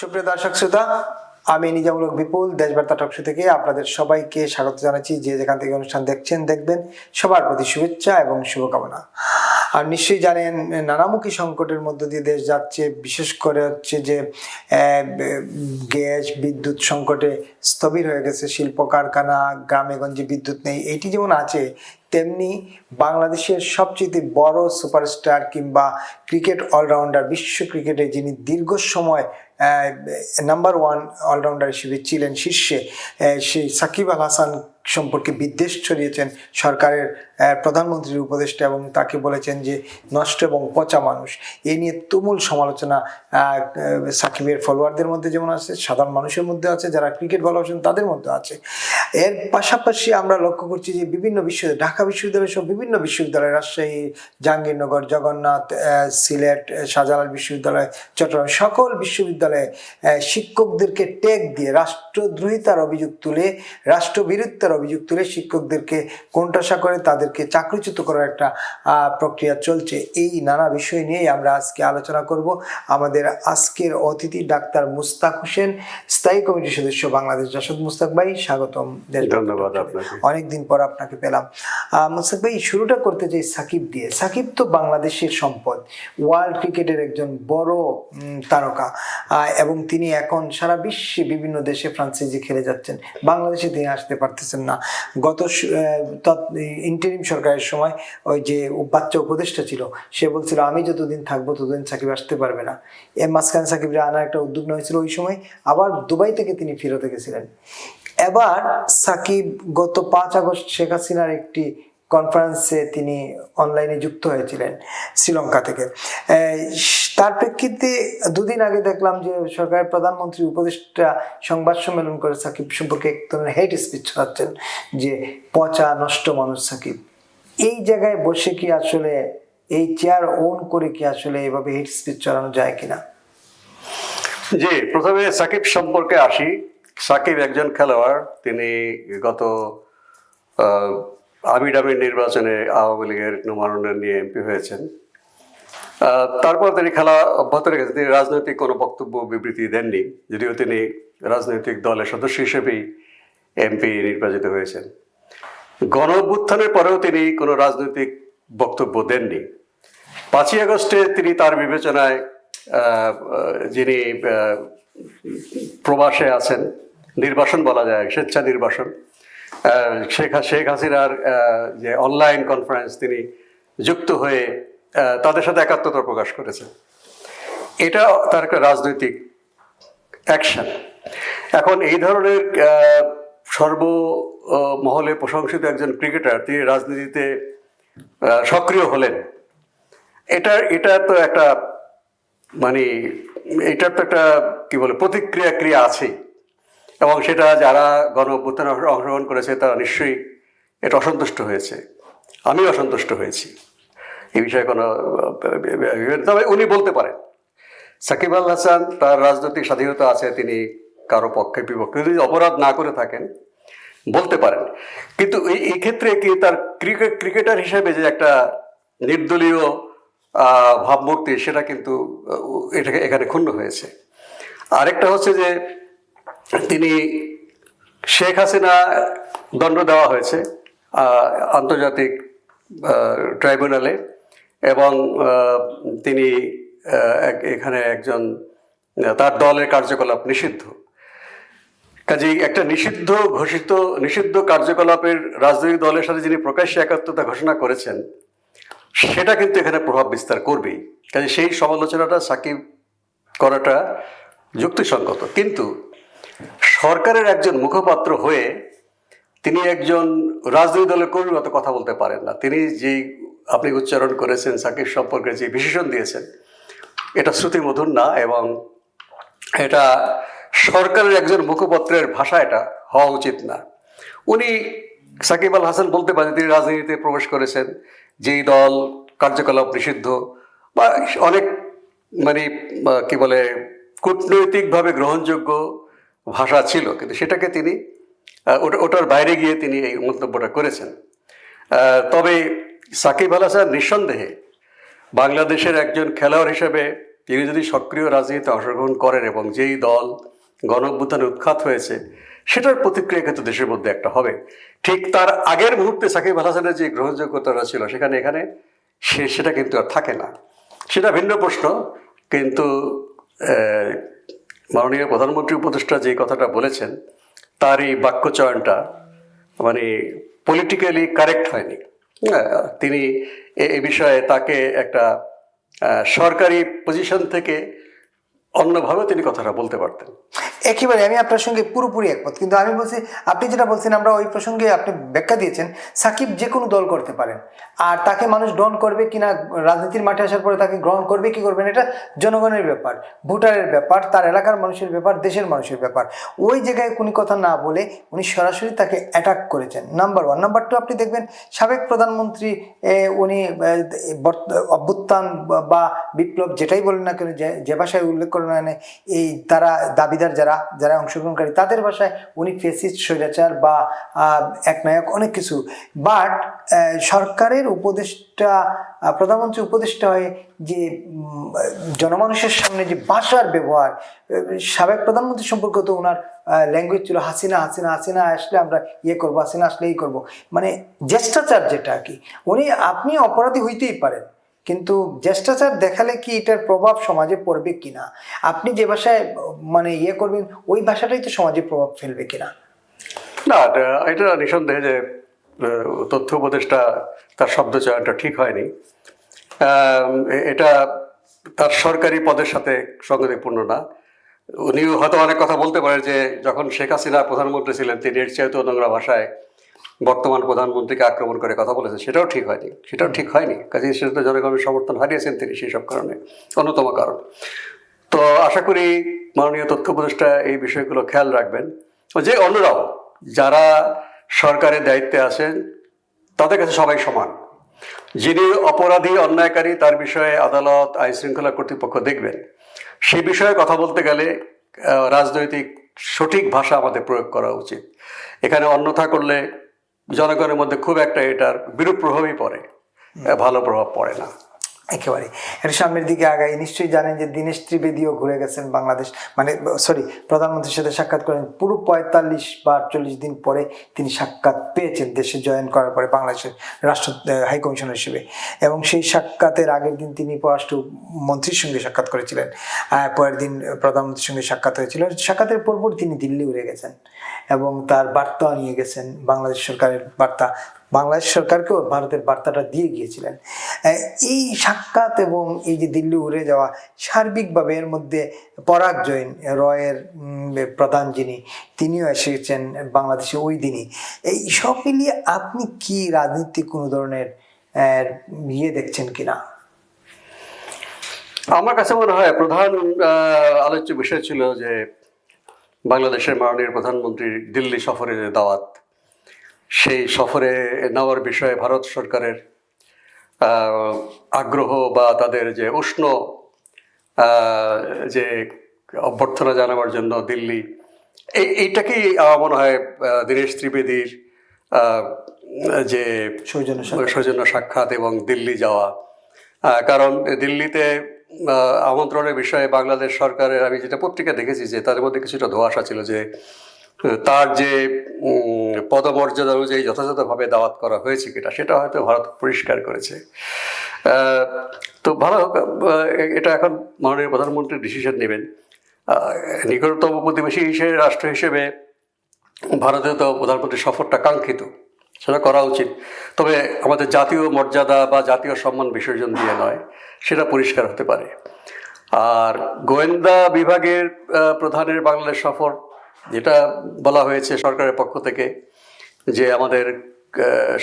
সুপ্রিয় দর্শক শ্রোতা, আমি নিজামুলক বিপুল দেশবার্তা টকশো থেকে আপনাদের সবাইকে স্বাগত জানাচ্ছি। যে যেখান থেকে অনুষ্ঠান দেখছেন দেখবেন, সবার প্রতি শুভেচ্ছা এবং শুভকামনা। আর নিশ্চয়ই জানেন, নানামুখী সংকটের মধ্য দিয়ে দেশ যাচ্ছে। বিশেষ করে হচ্ছে যে গ্যাস বিদ্যুৎ সংকটে স্থবির হয়ে গেছে শিল্প কারখানা, গ্রামে গঞ্জে বিদ্যুৎ নেই। এইটি যেমন আছে, তেমনি বাংলাদেশের সবচেয়ে বড় সুপারস্টার কিংবা ক্রিকেট অলরাউন্ডার, বিশ্ব ক্রিকেটে যিনি দীর্ঘ সময় নাম্বার ওয়ান অলরাউন্ডার হিসেবে ছিলেন শীর্ষে, সেই সাকিব আল হাসান সম্পর্কে বিদ্বেষ ছড়িয়েছেন সরকারের প্রধানমন্ত্রীর উপদেষ্টা, এবং তাকে বলেছেন যে নষ্ট এবং পচা মানুষ। এই নিয়ে তুমুল সমালোচনা সাকিবের ফলোয়ারদের মধ্যে যেমন আছে, সাধারণ মানুষের মধ্যে আছে, যারা ক্রিকেট ভালোবাসেন তাদের মধ্যে আছে। এর পাশাপাশি আমরা লক্ষ্য করছি যে বিভিন্ন বিশ্ববিদ্যালয়, ঢাকা বিশ্ববিদ্যালয় সহ বিভিন্ন বিশ্ববিদ্যালয়, রাজশাহী, জাহাঙ্গীরনগর, জগন্নাথ, সিলেট, শাহজালাল বিশ্ববিদ্যালয়, চট্টগ্রাম, সকল বিশ্ববিদ্যালয়ে শিক্ষকদেরকে ট্যাগ দিয়ে রাষ্ট্রদ্রোহিতার অভিযোগ তুলে, রাষ্ট্রবিরোধিতার অভিযোগ তুলে শিক্ষকদেরকে কোণঠাসা করে তাদেরকে চাকরিচ্যুত করার একটা প্রক্রিয়া চলছে। এই নানা বিষয় নিয়েই আমরা আজকে আলোচনা করব। আমাদের আজকের অতিথি ডাক্তার মুস্তাক হোসেন, স্থায়ী কমিটির সদস্য, বাংলাদেশ জাসদ। মুস্তাক ভাই, স্বাগতম। ধন্যবাদ আপনাকে। অনেকদিন পর আপনাকে পেলাম। মুস্তাক ভাই, শুরুটা করতে চাই সাকিব দিয়ে। সাকিব তো বাংলাদেশের সম্পদ, ওয়ার্ল্ড ক্রিকেটের একজন বড় তারকা, এবং তিনি এখন সারা বিশ্বে বিভিন্ন দেশে ফ্রান্সাইজি খেলে যাচ্ছেন। বাংলাদেশে তিনি আসতে পারতেছেন না। গত ইন্টারিম সরকারের সময় ওই যে বাচ্চা উপদেষ্টা ছিল, সে বলছিল আমি যতদিন থাকবো ততদিন সাকিব আসতে পারবে না। এর মাঝখানে সাকিবরে আনার একটা উদ্যোগ নেওয়া হয়েছিল। ওই সময় আবার দুবাই থেকে তিনি ফেরত গেছিলেন। এবার সাকিব গত 5 আগস্ট শেখ হাসিনার একটি কনফারেন্সে তিনি অনলাইনে যুক্ত হয়েছিলেন শ্রীলঙ্কা থেকে। তার প্রেক্ষিতে দুদিন আগে দেখলাম যে সরকারের প্রধানমন্ত্রী উপদেষ্টা সংবাদ সম্মেলন করে সাকিব সম্পর্কে এক ধরনের হেট স্পিচ ছড়াচ্ছেন যে পচা নষ্ট মানুষ সাকিব। এই জায়গায় বসে কি আসলে, এই চেয়ার ওন করে কি আসলে এভাবে হেট স্পিচ ছড়ানো যায় কিনা? জি, প্রথমে সাকিব সম্পর্কে আসি। সাকিব একজন খেলোয়াড়। তিনি গত আমিরামির নির্বাচনে আওয়ামী লীগের মনোনয়ন নিয়ে এমপি হয়েছেন। তারপর তিনি খেলা অব্যাহত রেখেছেন। তিনি রাজনৈতিক কোনো বক্তব্য বিবৃতি দেননি, যদিও তিনি রাজনৈতিক দলের সদস্য হিসেবেই এমপি নির্বাচিত হয়েছেন। গণ অভ্যুত্থানের পরেও তিনি কোনো রাজনৈতিক বক্তব্য দেননি। 5ই আগস্টে তিনি তার বিবেচনায়, যিনি প্রবাসে আছেন, নির্বাসন বলা যায়, স্বেচ্ছা নির্বাসন, শেখ হাসিনার যে অনলাইন কনফারেন্স, তিনি যুক্ত হয়ে তাদের সাথে একাত্মতা প্রকাশ করেছেন। এটা তার একটা রাজনৈতিক অ্যাকশন। এখন এই ধরনের সর্বমহলে প্রশংসিত একজন ক্রিকেটার তিনি রাজনীতিতে সক্রিয় হলেন, এটা তো একটা মানে এটার তো একটা কি বলে প্রতিক্রিয়া আছেই, এবং সেটা যারা গণ অভ্যুত্থানে অংশগ্রহণ করেছে তারা নিশ্চয়ই এটা অসন্তুষ্ট হয়েছে। আমিও অসন্তুষ্ট হয়েছি এই বিষয়ে কোনো, তবে উনি বলতে পারেন, সাকিব আল হাসান, তার রাজনৈতিক স্বাধীনতা আছে, তিনি কারো পক্ষে বিপক্ষে যদি অপরাধ না করে থাকেন বলতে পারেন। কিন্তু এই ক্ষেত্রে কি তার ক্রিকেটার হিসেবে যে একটা নির্দলীয় ভাবমূর্তি, সেটা কিন্তু এখানে ক্ষুণ্ণ হয়েছে। আরেকটা হচ্ছে যে তিনি, শেখ হাসিনা দণ্ড দেওয়া হয়েছে আন্তর্জাতিক ট্রাইব্যুনালে, এবং তিনি এখানে একজন, তার দলের কার্যকলাপ নিষিদ্ধ। কাজেই একটা নিষিদ্ধ কার্যকলাপের রাজনৈতিক দলের সাথে যিনি প্রকাশ্যে একাত্মতা ঘোষণা করেছেন, সেটা কিন্তু এখানে প্রভাব বিস্তার করবেই। কাজে সেই সমালোচনাটা সাকিব করাটা যুক্তিসঙ্গত। কিন্তু সরকারের একজন মুখপাত্র হয়ে তিনি একজন রাজনৈতিক দলের কর্মীর মতো কথা বলতে পারেন না। তিনি যেই আপনি উচ্চারণ করেছেন সাকিব সম্পর্কে, যে বিশেষণ দিয়েছেন, এটা শ্রুতিমধুর না, এবং এটা সরকারের একজন মুখপাত্রের ভাষা এটা হওয়া উচিত না। উনি, সাকিব আল হাসান বলতে পারেন তিনি রাজনীতিতে প্রবেশ করেছেন, যেই দল কার্যকলাপ নিষিদ্ধ বা অনেক মানে কি বলে কূটনৈতিকভাবে গ্রহণযোগ্য ভাষা ছিল, কিন্তু সেটাকে তিনি ওটার বাইরে গিয়ে তিনি এই মন্তব্যটা করেছেন। তবে সাকিব আল হাসান নিঃসন্দেহে বাংলাদেশের একজন খেলোয়াড় হিসেবে তিনি যদি সক্রিয় রাজনীতিতে অংশগ্রহণ করেন এবং যেই দল গণ অভ্যুত্থানে উৎখাত হয়েছে সেটার প্রতিক্রিয়া কিন্তু দেশের মধ্যে একটা হবে। ঠিক তার আগের মুহূর্তে সাকিব আল হাসানের যে গ্রহণযোগ্যতাটা ছিল এখানে সেটা কিন্তু আর থাকে না, সেটা ভিন্ন প্রশ্ন। কিন্তু মাননীয় প্রধানমন্ত্রী উপদেষ্টা যে কথাটা বলেছেন তার এই বাক্যচয়নটা মানে পলিটিক্যালি কারেক্ট হয়নি। তিনি এ বিষয়ে তাকে একটা সরকারি পজিশন থেকে অন্যভাবে তিনি কথাটা বলতে পারতেন। একেবারে আমি আপনার সঙ্গে পুরোপুরি একমত, কিন্তু আমি বলছি আপনি যেটা বলছেন আমরা ওই প্রসঙ্গে আপনি ব্যাখ্যা দিয়েছেন সাকিব যে কোনো দল করতে পারেন, আর তাকে মানুষ গ্রহণ করবে কিনা, রাজনীতির মাঠে আসার পরে তাকে গ্রহণ করবে কি করবেন এটা জনগণের ব্যাপার, ভোটারের ব্যাপার, তার এলাকার মানুষের ব্যাপার, দেশের মানুষের ব্যাপার। ওই জায়গায় কোনো কথা না বলে উনি সরাসরি তাকে অ্যাটাক করেছেন, নাম্বার ওয়ান। নাম্বার টু, আপনি দেখবেন সাবেক প্রধানমন্ত্রী উনি অভ্যুত্থান বা বিপ্লব যেটাই বলেন না কেন, যে ভাষায় উল্লেখ করেন না, এই তারা দাবিদার যারা অংশগ্রহণকারী তাদের ভাষায় উনি ফেসিস্ট, স্বৈরাচার বা একনায়ক অনেক কিছু। বাট সরকারের উপদেষ্টা, প্রধানমন্ত্রী উপদেষ্টা হয়ে যে জনমানুষের সামনে যে ভাষার ব্যবহার, সাবেক প্রধানমন্ত্রী সম্পর্কে তো ওনার ল্যাঙ্গুয়েজ ছিল হাসিনা হাসিনা হাসিনা আসলে আমরা ইয়ে করবো, হাসিনা আসলে এই করবো, মানে জ্যেষ্ঠাচার যেটা আর কি। আপনি অপরাধী হইতেই পারেন কিন্তু জ্যেষ্ঠাচার দেখালে কি এটার প্রভাব সমাজে পড়বে কিনা, আপনি যে ভাষায় মানে ইয়ে করবেন ওই ভাষাটাই তো সমাজে প্রভাব ফেলবে কিনা। না, এটা নিঃসন্দেহে যে তথ্য উপদেষ্টা তার শব্দ চয়নটা ঠিক হয়নি। এটা তার সরকারি পদের সাথে সঙ্গতিপূর্ণ না। উনি হয়তো অনেক কথা বলতে পারেন যে যখন শেখ হাসিনা প্রধানমন্ত্রী ছিলেন তিনি এর চাইতেও নোংরা ভাষায় বর্তমান প্রধানমন্ত্রীকে আক্রমণ করে কথা বলেছেন, সেটাও ঠিক হয়নি। কাজেই সেটা তো জনগণের সমর্থন হারিয়েছেন তিনি সেই সব কারণে, অন্যতম কারণ। তো আশা করি মাননীয় তথ্য উপদেষ্টা এই বিষয়গুলো খেয়াল রাখবেন, যে অন্যরাও যারা সরকারের দায়িত্বে আছেন তাদের কাছে সবাই সমান। যিনি অপরাধী, অন্যায়কারী, তার বিষয়ে আদালত, আইন শৃঙ্খলা কর্তৃপক্ষ দেখবেন। সেই বিষয়ে কথা বলতে গেলে রাজনৈতিক সঠিক ভাষা আমাদের প্রয়োগ করা উচিত। এখানে অন্যথা করলে জনগণের মধ্যে খুব একটা এটার বিরূপ প্রভাবই পড়ে, ভালো প্রভাব পড়ে না। একেবারে এর সামনের দিকে আগাই। নিশ্চয়ই জানেন যে দীনেশ ত্রিবেদীও ঘুরে গেছেন বাংলাদেশ, প্রধানমন্ত্রীর সাথে সাক্ষাৎ করেন। পুরো 45 বা 48 দিন পরে তিনি সাক্ষাৎ পেয়েছেন দেশে জয়েন করার পরে বাংলাদেশের রাষ্ট্র হাই কমিশনার হিসেবে, এবং সেই সাক্ষাতের আগের দিন তিনি পররাষ্ট্র মন্ত্রীর সঙ্গে সাক্ষাৎ করেছিলেন, পরের দিন প্রধানমন্ত্রীর সঙ্গে সাক্ষাৎ হয়েছিল। সাক্ষাতের পরপর তিনি দিল্লি উড়ে গেছেন এবং তার বার্তা নিয়ে গেছেন, বাংলাদেশ সরকারের বার্তা, বাংলাদেশ সরকারকেও ভারতের বার্তাটা দিয়ে গিয়েছিলেন। এই সাক্ষাৎ এবং এই যে দিল্লি উড়ে যাওয়া, সার্বিকভাবে এর মধ্যে পরাগ জৈন, রয়ের প্রধান যিনি, তিনিও এসেছেন বাংলাদেশে ওই দিনই। এই সব মিলিয়ে আপনি কি রাজনীতি কোনো ধরনের দেখছেন কিনা? আমার কাছে মনে হয় প্রধান আলোচ্য বিষয় ছিল যে বাংলাদেশের মাননীয় প্রধানমন্ত্রীর দিল্লি সফরে যে দাওয়াত, সেই সফরে নেওয়ার বিষয়ে ভারত সরকারের আগ্রহ বা তাদের যে উষ্ণ যে অভ্যর্থনা জানাবার জন্য দিল্লি, এইটাকেই আমার মনে হয় দীনেশ ত্রিবেদীর যে সৌজন্য সাক্ষাৎ এবং দিল্লি যাওয়া। কারণ দিল্লিতে আমন্ত্রণের বিষয়ে বাংলাদেশ সরকারের, আমি যেটা পত্রিকা দেখেছি যে তাদের মধ্যে কিছুটা ধোঁয়াশা ছিল যে তার যে পদমর্যাদা অনুযায়ী যথাযথভাবে দাওয়াত করা হয়েছে কিনা সেটা হয়তো ভারত পরিষ্কার করেছে। তো ভালো, এটা এখন মাননীয় প্রধানমন্ত্রী ডিসিশন নেবেন। নিকটতম প্রতিবেশী হিসেবে, রাষ্ট্র হিসেবে ভারতীয় তো প্রধানমন্ত্রীর সফরটা কাঙ্ক্ষিত, সেটা করা উচিত। তবে আমাদের জাতীয় মর্যাদা বা জাতীয় সম্মান বিসর্জন দিয়ে নয়, সেটা পরিষ্কার হতে পারে। আর গোয়েন্দা বিভাগের প্রধানের বাংলাদেশ সফর, যেটা বলা হয়েছে সরকারের পক্ষ থেকে যে আমাদের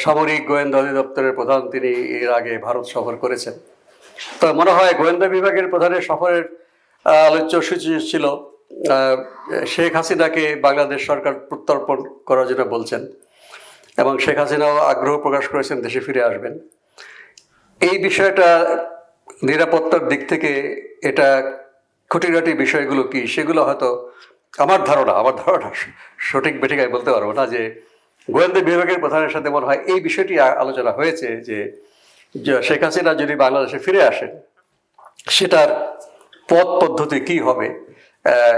সামরিক গোয়েন্দা অধিদপ্তরের প্রধান তিনি এর আগে ভারত সফর করেছেন, তো মনে হয় গোয়েন্দা বিভাগের প্রধানের সফরের আলোচ্য সূচি ছিল শেখ হাসিনাকে বাংলাদেশ সরকার প্রত্যর্পণ করার জন্য বলছেন, এবং শেখ হাসিনাও আগ্রহ প্রকাশ করেছেন দেশে ফিরে আসবেন। এই বিষয়টা নিরাপত্তার দিক থেকে এটা খুঁটিনাটি বিষয়গুলো কি সেগুলো হয়তো আমার ধারণা সঠিক বেঠিক আমি বলতে পারবো না, যে গোয়েন্দা বিভাগের প্রধানের সাথে মনে হয় এই বিষয়টি আলোচনা হয়েছে যে শেখ হাসিনা যদি বাংলাদেশে ফিরে আসেন সেটার পথ পদ্ধতি কি হবে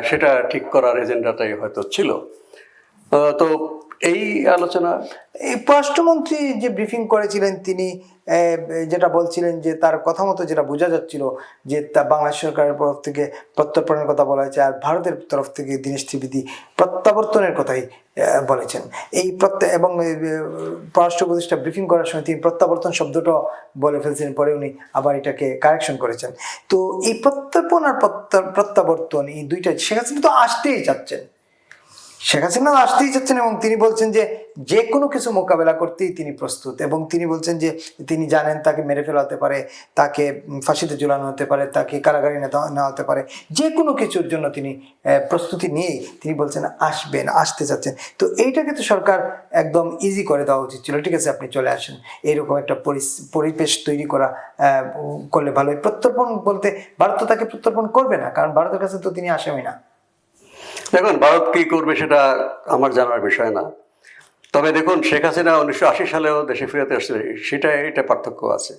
সেটা ঠিক করার এজেন্ডাটাই হয়তো ছিল। তো এই আলোচনা এই পররাষ্ট্রমন্ত্রী যে ব্রিফিং করেছিলেন তিনি যেটা বলছিলেন যে তার কথা মতো যেটা বোঝা যাচ্ছিল যে তা বাংলাদেশ সরকারের তরফ থেকে প্রত্যর্পণের কথা বলা হয়েছে, আর ভারতের তরফ থেকে দীনেশ ত্রিবেদী প্রত্যাবর্তনের কথাই বলেছেন। এই এবং পররাষ্ট্র উপদেষ্টা ব্রিফিং করার সময় তিনি প্রত্যাবর্তন শব্দটা বলে ফেলছেন, পরে উনি আবার এটাকে কারেকশন করেছেন। তো এই প্রত্যর্পণ আর প্রত্যাবর্তন এই দুইটা শেখ হাসিনা তো আসতেই চাচ্ছেন, শেখ হাসিনা আসতেই চাচ্ছেন, এবং তিনি বলছেন যে কোনো কিছু মোকাবেলা করতেই তিনি প্রস্তুত, এবং তিনি বলছেন যে তিনি জানেন তাকে মেরে ফেলা হতে পারে, তাকে ফাঁসিতে ঝুলানো হতে পারে, তাকে কারাগারে নেওয়া হতে পারে, যে কোনো কিছুর জন্য তিনি প্রস্তুতি নিয়েই তিনি বলছেন আসতে চাচ্ছেন। তো এইটাকে তো সরকার একদম ইজি করে দেওয়া উচিত ছিল, ঠিক আছে আপনি চলে আসেন, এইরকম একটা পরিবেশ তৈরি করলে ভালো। প্রত্যর্পণ বলতে ভারত তো তাকে প্রত্যর্পণ করবে না, কারণ ভারতের কাছে তো তিনি আসামি না। দেখুন, ভারত কি করবে সেটা আমার জানার বিষয় না। তবে দেখুন, শেখ হাসিনা 1980 সালেও দেশে ফিরতে আসছিলেন, এটা পার্থক্য আছে।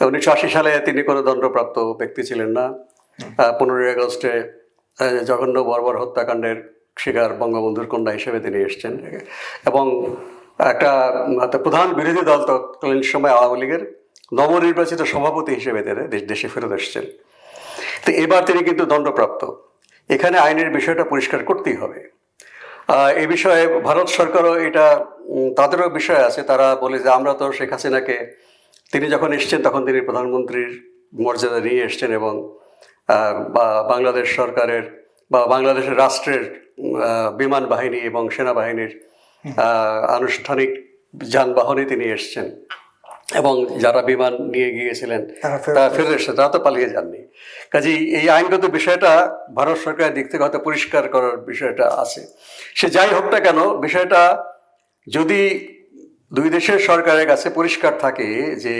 1980 সালে তিনি কোনো দণ্ডপ্রাপ্ত ব্যক্তি ছিলেন না। 15ই আগস্টে জঘন্য বর্বর হত্যাকাণ্ডের শিকার বঙ্গবন্ধুর কন্যা হিসেবে তিনি এসছেন, এবং একটা প্রধান বিরোধী দল তৎকালীন সময় আওয়ামী লীগের নবনির্বাচিত সভাপতি হিসেবে তিনি দেশে ফেরত এসছেন। তো এবার তিনি কিন্তু দণ্ডপ্রাপ্ত। এখানে আইনের বিষয়টা পরিষ্কার করতেই হবে। এই বিষয়ে ভারত সরকারও এটা তাদেরও বিষয় আছে। তারা বলে যে আমরা তো শেখ হাসিনাকে, তিনি যখন এসছেন তখন তিনি প্রধানমন্ত্রীর মর্যাদা নিয়ে এসছেন, এবং বাংলাদেশ সরকারের বা বাংলাদেশের রাষ্ট্রের বিমান বাহিনী এবং সেনাবাহিনীর আনুষ্ঠানিক যানবাহনে তিনি এসছেন, এবং যারা বিমান নিয়ে গিয়েছিলেন তারা ফেরত এসেছে, তারা তো পালিয়ে যাননি। কাজেই এই আইনগত বিষয়টা ভারত সরকারের দিক থেকে হয়তো পরিষ্কার করার বিষয়টা আছে। সে যাই হোক না কেন, বিষয়টা যদি দুই দেশের সরকারের কাছে পরিষ্কার থাকে যে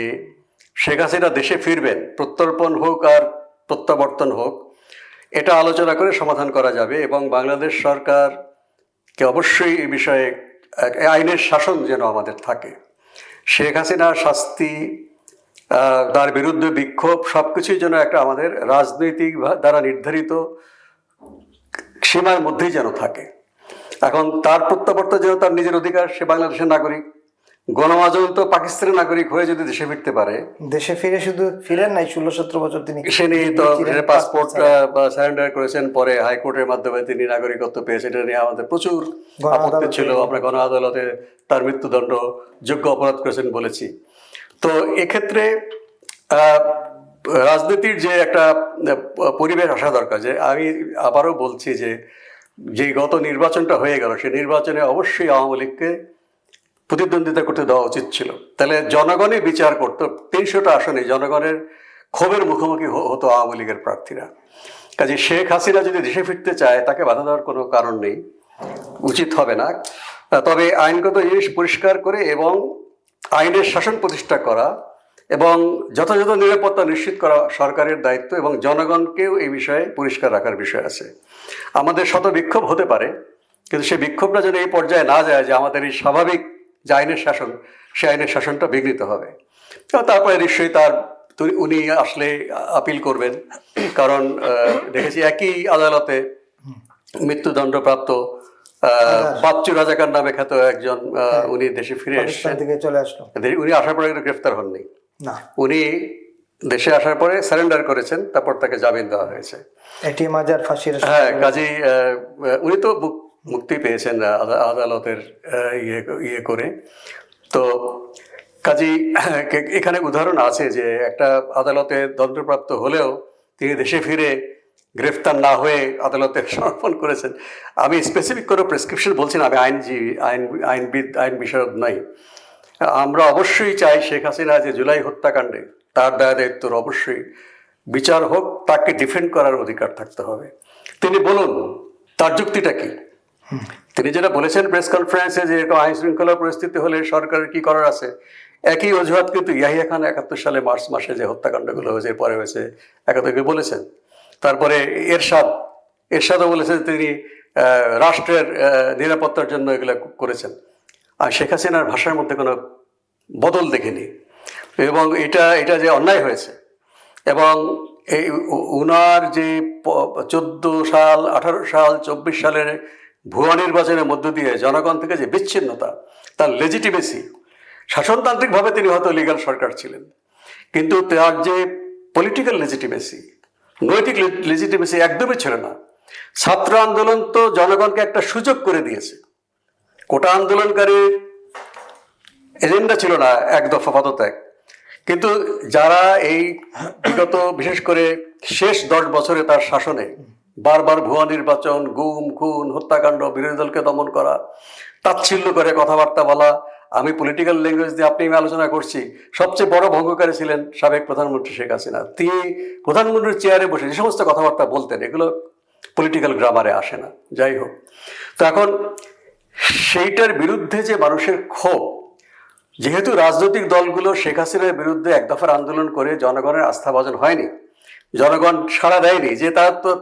শেখ হাসিনা দেশে ফিরবেন, প্রত্যর্পণ হোক আর প্রত্যাবর্তন হোক, এটা আলোচনা করে সমাধান করা যাবে, এবং বাংলাদেশ সরকারকে অবশ্যই এই বিষয়ে আইনের শাসন যেন আমাদের থাকে। শেখ হাসিনার শাস্তি, তার বিরুদ্ধে বিক্ষোভ, সবকিছুই যেন একটা আমাদের রাজনৈতিক দ্বারা নির্ধারিত সীমার মধ্যেই যেন থাকে। এখন তার প্রত্যাবর্তন যেন তার নিজের অধিকার, সে বাংলাদেশের নাগরিক। গণমাধ্যম তো পাকিস্তানের নাগরিক হয়ে যদি দেশে ফিরতে পারে, দেশে ফিরে শুধু ফিরেন নাই, 16-17 বছর তিনি সে নিয়ে তো পাসপোর্ট সারেন্ডার করেছেন, পরে হাইকোর্টের মাধ্যমে তিনি নাগরিকত্ব পেয়েছেন। এটা নিয়ে আমাদের প্রচুর আপত্তি ছিল, আমরা গণ আদালতে তার মৃত্যুদণ্ড যোগ্য অপরাধ করেছেন বলেছি। তো এক্ষেত্রে রাজনীতির যে একটা পরিবেশ আসা দরকার, যে আমি আবারও বলছি যে গত নির্বাচনটা হয়ে গেল, সেই নির্বাচনে অবশ্যই আওয়ামী লীগকে প্রতিদ্বন্দ্বিতা করতে দেওয়া উচিত ছিল। তাহলে জনগণই বিচার করতো, 300টা আসনে জনগণের ক্ষোভের মুখোমুখি হতো আওয়ামী লীগের প্রার্থীরা। কাজে শেখ হাসিনা যদি দেশে ফিরতে চায়, তাকে বাধা দেওয়ার কোনো কারণ নেই, উচিত হবে না। তবে আইনগত জিনিস পরিষ্কার করে এবং আইনের শাসন প্রতিষ্ঠা করা এবং যথাযথ নিরাপত্তা নিশ্চিত করা সরকারের দায়িত্ব, এবং জনগণকেও এই বিষয়ে পরিষ্কার রাখার বিষয় আছে। আমাদের শত বিক্ষোভ হতে পারে, কিন্তু সেই বিক্ষোভটা যেন এই পর্যায়ে না যায় যে আমাদের এই স্বাভাবিক যে আইনের শাসন, সেই আইনের শাসনটা বিঘ্নিত হবে। তারপরে নিশ্চয়ই উনি আসলে আপিল করবেন, কারণ দেখেছি একই আদালতে মৃত্যুদণ্ডপ্রাপ্ত বাচ্চু রাজাকার নামে খ্যাত একজন, উনি দেশে ফিরে এসেছেন, চলে আসলো। উনি আসার পরে গ্রেফতার হননি, না, উনি দেশে আসার পরে সারেন্ডার করেছেন, তারপর তাকে জামিন দেওয়া হয়েছে। হ্যাঁ, কাজেই উনি তো মুক্তি পেয়েছেন আদালতের ইয়ে করে। তো কাজেই এখানে উদাহরণ আছে যে একটা আদালতে দণ্ডপ্রাপ্ত হলেও তিনি দেশে ফিরে গ্রেফতার না হয়ে আদালতে সমর্পণ করেছেন। আমি স্পেসিফিক কোনো প্রেসক্রিপশন বলছি না, আমি আইন বিশারদ নই। আমরা অবশ্যই চাই শেখ হাসিনা যে জুলাই হত্যাকাণ্ডে তার দায়িত্বর অবশ্যই বিচার হোক, তাকে ডিফেন্ড করার অধিকার থাকতে হবে। তিনি বলুন তার যুক্তিটা কি। তিনি যেটা বলেছেন প্রেস কনফারেন্সে, যে এরকম আইন শৃঙ্খলা পরিস্থিতি হলে সরকারের কি করার আছে, একই অজুহাত কিন্তু ইয়াহিয়া খান 71 সালে মার্চ মাসে যে হত্যাকাণ্ডগুলো হয়েছে, পরে হয়েছে, 71 বলেছেন। তারপরে এরশাদও বলেছেন তিনি রাষ্ট্রের নিরাপত্তার জন্য এগুলো করেছেন। আর শেখ হাসিনার ভাষার মধ্যে কোনো বদল দেখিনি, এবং এটা যে অন্যায় হয়েছে, এবং এই উনার যে 14 সাল 18 সাল 24 সালের ভুয়া নির্বাচনের মধ্য দিয়ে জনগণ থেকে যে বিচ্ছিন্নতা, তার লেজিটিমেসি, শাসনতান্ত্রিকভাবে তিনি হয়তো লিগ্যাল সরকার ছিলেন, কিন্তু তার যে পলিটিক্যাল লেজিটিমেসি, নৈতিক লেজিটিমেসি একদমই ছিল না। ছাত্র আন্দোলন তো জনগণকে একটা সুযোগ করে দিয়েছে। কোটা আন্দোলনকারীর এজেন্ডা ছিল না এক দফা পদত্যাগ, কিন্তু যারা এই বিগত বিশেষ করে শেষ 10 বছরে তার শাসনে বারবার ভুয়া নির্বাচন, গুম খুন, হত্যাকাণ্ড, বিরোধী দলকে দমন করা, তাচ্ছিল্য করে কথাবার্তা বলা, আমি পলিটিক্যাল ল্যাঙ্গুয়েজ দিয়ে আপনি আমি আলোচনা করছি, সবচেয়ে বড় ভঙ্গকারী ছিলেন সাবেক প্রধানমন্ত্রী শেখ হাসিনা। তিনি প্রধানমন্ত্রীর চেয়ারে বসে যে সমস্ত কথাবার্তা বলতেন, এগুলো পলিটিক্যাল গ্রামারে আসে না। যাই হোক, তো এখন সেইটার বিরুদ্ধে যে মানুষের ক্ষোভ, যেহেতু রাজনৈতিক দলগুলো শেখ হাসিনার বিরুদ্ধে এক দফার আন্দোলন করে জনগণের আস্থাভাজন হয়নি, জনগণ সাড়া দেয়নি যে